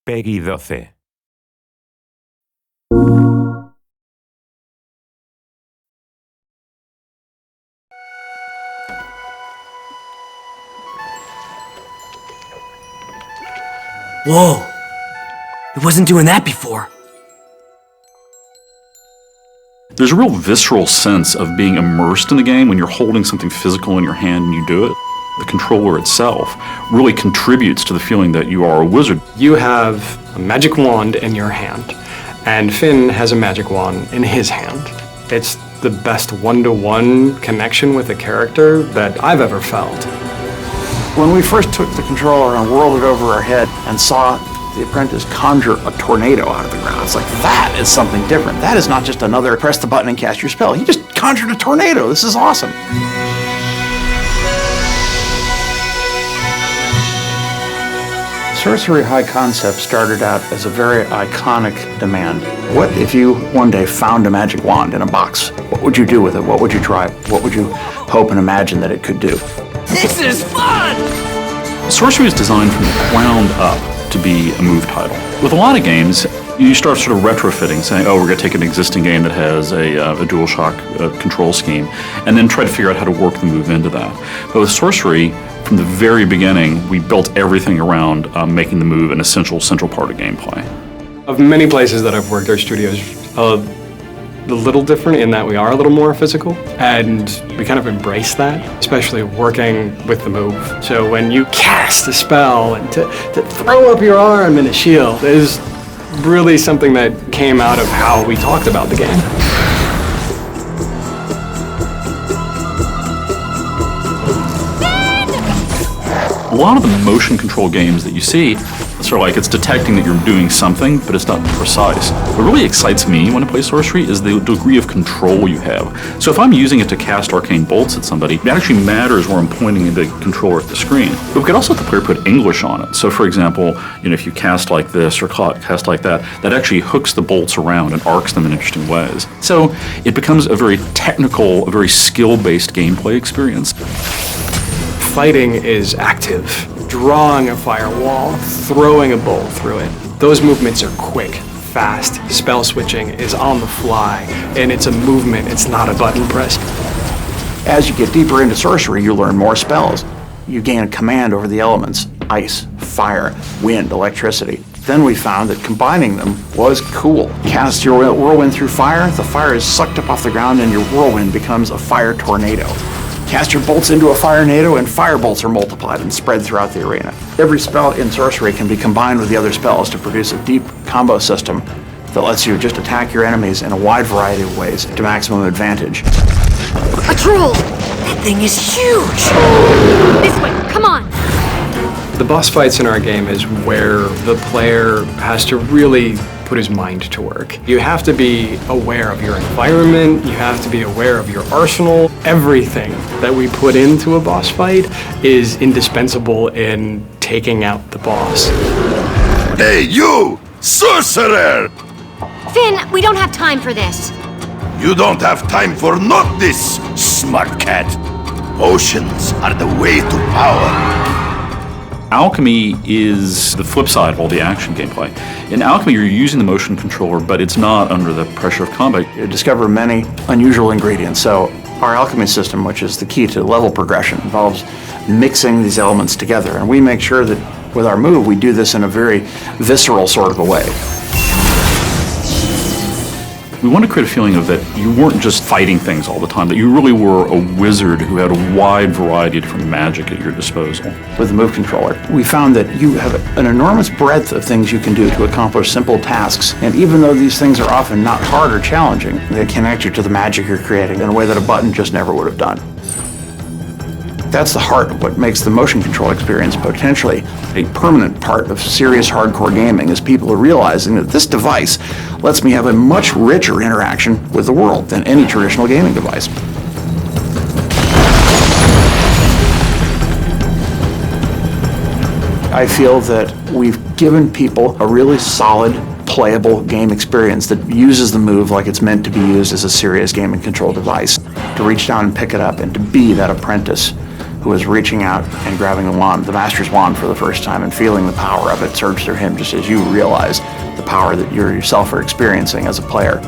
Peggy 12. Whoa! It wasn't doing that before. There's a real visceral sense of being immersed in the game when you're holding something physical in your hand and you do it. The controller itself really contributes to the feeling that you are a wizard. You have a magic wand in your hand, and Finn has a magic wand in his hand. It's the best one-to-one connection with a character that I've ever felt. When we first took the controller and whirled it over our head and saw the apprentice conjure a tornado out of the ground, it's like, that is something different. That is not just another press the button and cast your spell. He just conjured a tornado. This is awesome. Sorcery High Concept started out as a very iconic demand. What if you one day found a magic wand in a box? What would you do with it? What would you try? What would you hope and imagine that it could do? This is fun! Sorcery was designed from the ground up to be a move title. With a lot of games, you start sort of retrofitting, saying, oh, we're going to take an existing game that has a DualShock control scheme, and then try to figure out how to work the move into that. But with Sorcery, from the very beginning, we built everything around making the move an essential central part of gameplay. Of many places that I've worked, our studio's a little different in that we are a little more physical, and we kind of embrace that, especially working with the move. So when you cast a spell and to throw up your arm in a shield is really something that came out of how we talked about the game. A lot of the motion control games that you see, it's sort of like it's detecting that you're doing something, but it's not precise. What really excites me when I play Sorcery is the degree of control you have. So if I'm using it to cast arcane bolts at somebody, it actually matters where I'm pointing the controller at the screen. But we could also let the player put English on it. So for example, if you cast like this or cast like that, that actually hooks the bolts around and arcs them in interesting ways. So it becomes a very technical, a very skill-based gameplay experience. Fighting is active. Drawing a firewall, throwing a bolt through it. Those movements are quick, fast. Spell switching is on the fly, and it's a movement, it's not a button press. As you get deeper into Sorcery, you learn more spells. You gain a command over the elements: ice, fire, wind, electricity. Then we found that combining them was cool. Cast your whirlwind through fire, the fire is sucked up off the ground and your whirlwind becomes a fire tornado. Cast your bolts into a firenado and fire bolts are multiplied and spread throughout the arena. Every spell in Sorcery can be combined with the other spells to produce a deep combo system that lets you just attack your enemies in a wide variety of ways to maximum advantage. A troll! That thing is huge! This way, come on! The boss fights in our game is where the player has to really put his mind to work. You have to be aware of your environment, you have to be aware of your arsenal. Everything that we put into a boss fight is indispensable in taking out the boss. Hey, you! Sorcerer! Finn, we don't have time for this. You don't have time for not this, smart cat. Potions are the way to power. Alchemy is the flip side of all the action gameplay. In Alchemy, you're using the motion controller, but it's not under the pressure of combat. You discover many unusual ingredients. So our alchemy system, which is the key to level progression, involves mixing these elements together. And we make sure that with our move, we do this in a very visceral sort of a way. We want to create a feeling of that you weren't just fighting things all the time, that you really were a wizard who had a wide variety of different magic at your disposal. With the move controller, we found that you have an enormous breadth of things you can do to accomplish simple tasks. And even though these things are often not hard or challenging, they connect you to the magic you're creating in a way that a button just never would have done. That's the heart of what makes the motion control experience potentially a permanent part of serious hardcore gaming, is people are realizing that this device lets me have a much richer interaction with the world than any traditional gaming device. I feel that we've given people a really solid, playable game experience that uses the move like it's meant to be used as a serious game and control device, to reach down and pick it up and to be that apprentice who is reaching out and grabbing the wand, the Master's wand, for the first time and feeling the power of it surge through him, just as you realize the power that you yourself are experiencing as a player.